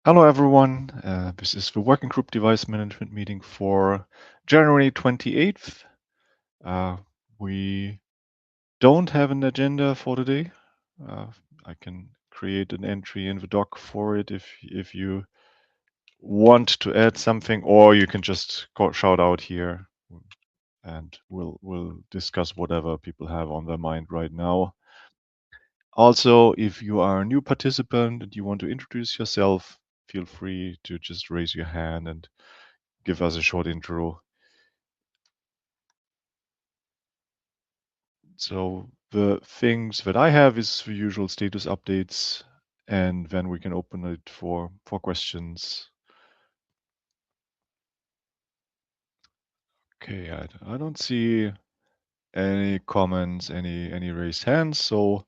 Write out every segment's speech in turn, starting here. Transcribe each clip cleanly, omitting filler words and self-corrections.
Hello, everyone. This is the working group device management meeting for January 28th. We don't have an agenda for today. Uh, I can create an entry in the doc for it if you want to add something, or you can just shout out here, and we'll discuss whatever people have on their mind right now. Also, if you are a new participant and you want to introduce yourself, feel free to just raise your hand and give us a short intro. So the things that I have is the usual status updates, and then we can open it for questions. Okay, I don't see any comments, any raised hands. So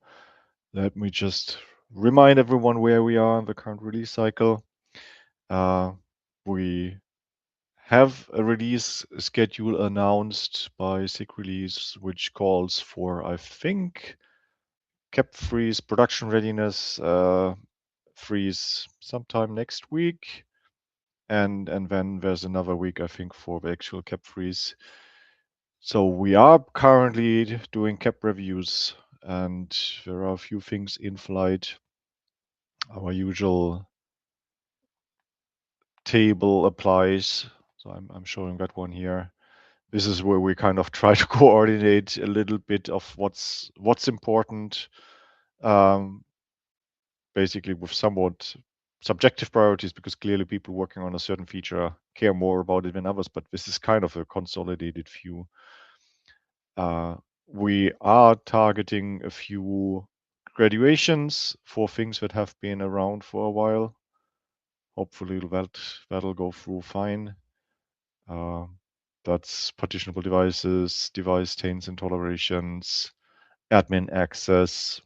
let me just remind everyone where we are in the current release cycle. We have a release schedule announced by SIG release, which calls for, I think, cap freeze production readiness freeze sometime next week, and then there's another week, I think, for the actual cap freeze. So we are currently doing cap reviews, and there are a few things in flight. Our usual table applies, so I'm showing that one here. This is where we kind of try to coordinate a little bit of what's important, basically with somewhat subjective priorities, because clearly people working on a certain feature care more about it than others, but this is kind of a consolidated view. We are targeting a few graduations for things that have been around for a while. Hopefully that'll go through fine. That's partitionable devices, device taints and tolerations, admin access,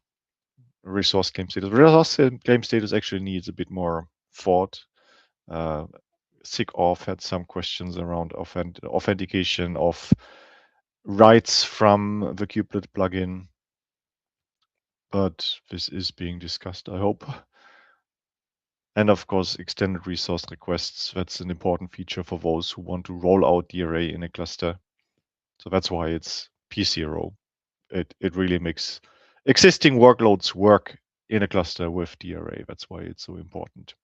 resource claim status. Resource claim status actually needs a bit more thought. SIGAuth had some questions around authentication of rights from the Kubelet plugin, but this is being discussed, I hope. And of course, extended resource requests. That's an important feature for those who want to roll out DRA in a cluster. So that's why it's P0. It really makes existing workloads work in a cluster with DRA. That's why it's so important.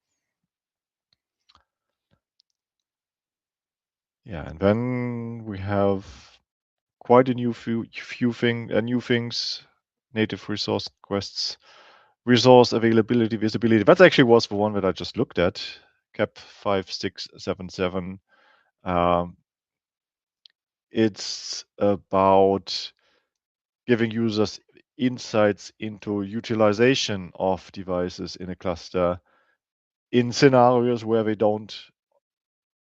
Yeah, and then we have quite a new new things, native resource requests, resource availability, visibility. That actually was the one that I just looked at, CAP 5677. It's about giving users insights into utilization of devices in a cluster in scenarios where they don't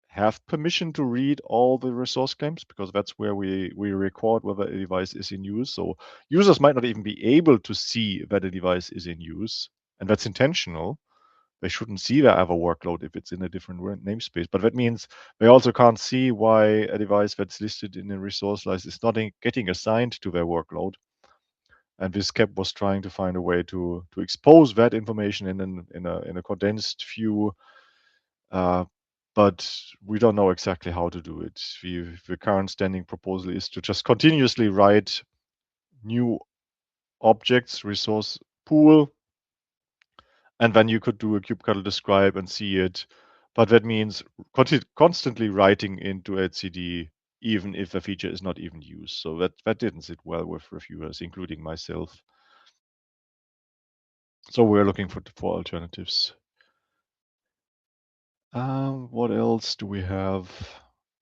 have permission to read all the resource claims, because that's where we record whether a device is in use. So users might not even be able to see that a device is in use, and that's intentional. They shouldn't see their other workload if it's in a different namespace. But that means they also can't see why a device that's listed in a resource list is not getting assigned to their workload. And this CAP was trying to find a way to expose that information in a condensed view. But we don't know exactly how to do it. The current standing proposal is to just continuously write new objects, resource pool, and then you could do a kubectl describe and see it. But that means constantly writing into etcd, even if the feature is not even used. So that didn't sit well with reviewers, including myself. So we're looking for alternatives. What else do we have?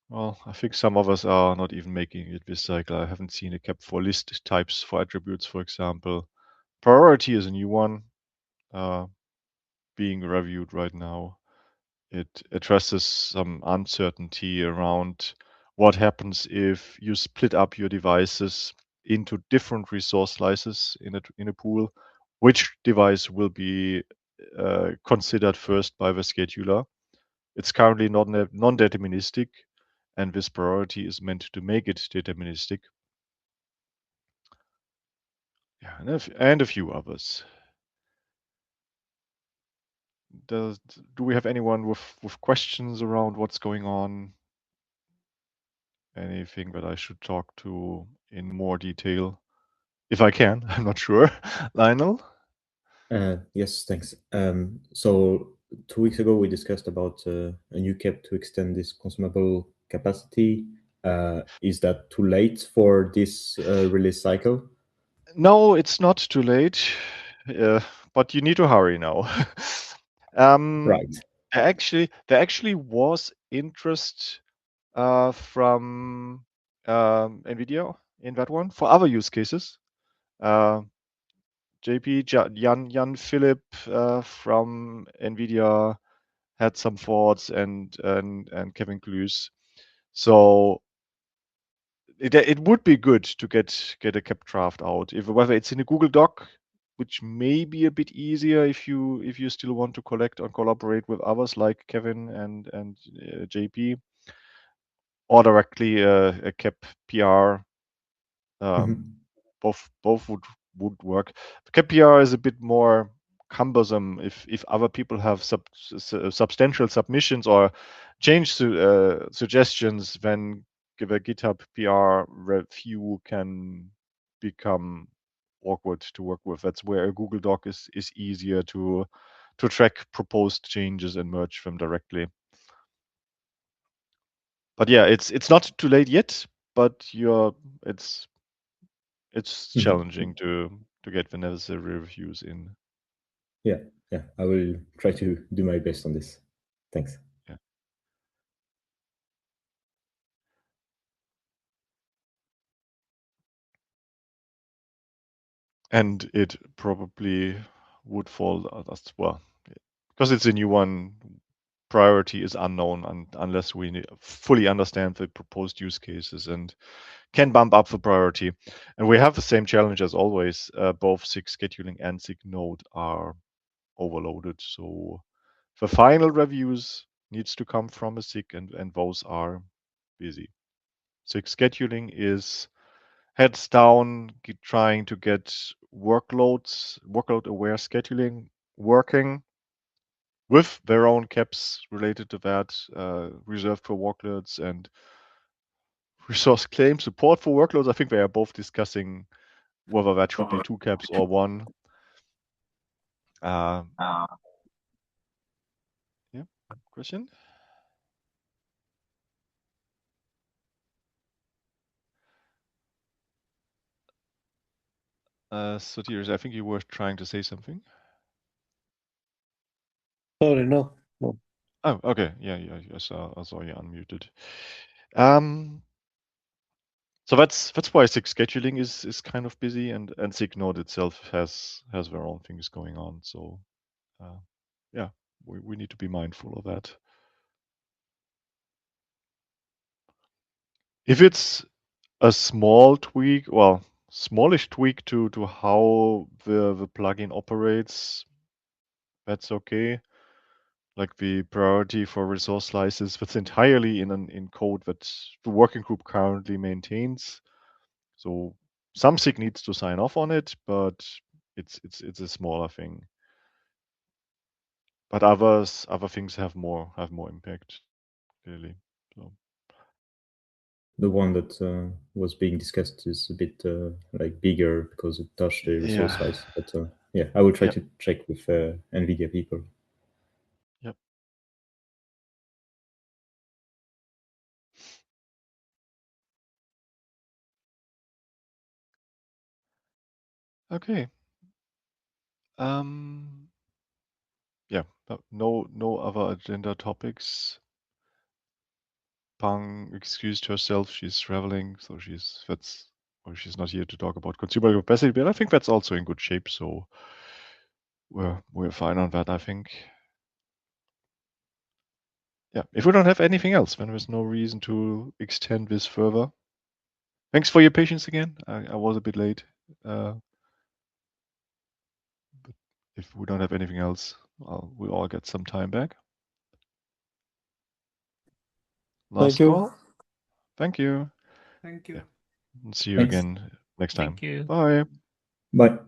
Well, I think some of us are not even making it this cycle. I haven't seen a cap for list types for attributes, for example. Priority is a new one being reviewed right now. It addresses some uncertainty around what happens if you split up your devices into different resource slices in a pool. Which device will be considered first by the scheduler? It's currently non-deterministic, and this priority is meant to make it deterministic. Yeah, and a few others. do we have anyone with questions around what's going on? Anything that I should talk to in more detail? If I can, I'm not sure. Lionel? Yes, thanks. So 2 weeks ago, we discussed about a new cap to extend this consumable capacity. Is that too late for this release cycle? No, it's not too late, but you need to hurry now. Right. There actually was interest from NVIDIA in that one for other use cases. Jan Philipp from NVIDIA had some thoughts, and Kevin Clues. So it would be good to get a cap draft out, whether it's in a Google Doc, which may be a bit easier if you still want to collect or collaborate with others like Kevin and JP, or directly a cap PR. Both would work. Cap PR is a bit more cumbersome if other people have substantial submissions or change suggestions, then give a GitHub PR review can become awkward to work with. That's where a Google Doc is easier to track proposed changes and merge them directly. But yeah, it's not too late yet, but it's challenging to get the necessary reviews in. Yeah, I will try to do my best on this. Thanks. Yeah. And it probably would fall as well, because it's a new one. Priority is unknown unless we fully understand the proposed use cases and can bump up the priority. And we have the same challenge as always. Both SIG scheduling and SIG node are overloaded. So the final reviews needs to come from a SIG, and those are busy. SIG scheduling is heads down, trying to get workload-aware scheduling working with their own caps related to that, reserved for workloads and resource claim support for workloads. I think they are both discussing whether that should be 2 caps or 1. Yeah, question? Sotiris, I think you were trying to say something. Sorry, no. Oh, okay. Yeah, I saw you unmuted. So that's why SIG scheduling is kind of busy, and SIG node itself has their own things going on. So yeah, we need to be mindful of that. If it's a small tweak, well, smallish tweak to how the plugin operates, that's okay. Like the priority for resource slices, that's entirely in code that the working group currently maintains. So some SIG needs to sign off on it, but it's a smaller thing. But other things have more impact, clearly. So. The one that was being discussed is a bit like bigger because it touched the resource size. But yeah, I will try to check with NVIDIA people. Yep. Okay. Yeah, no other agenda topics. Pang excused herself. She's traveling, so she's not here to talk about consumer capacity, but I think that's also in good shape. So we're fine on that, I think. Yeah, if we don't have anything else, then there's no reason to extend this further. Thanks for your patience again. I was a bit late. But if we don't have anything else, we'll all get some time back. Last call. Thank you. Thank you. Yeah. And see you Thanks. again next time. Thank you. Bye. Bye.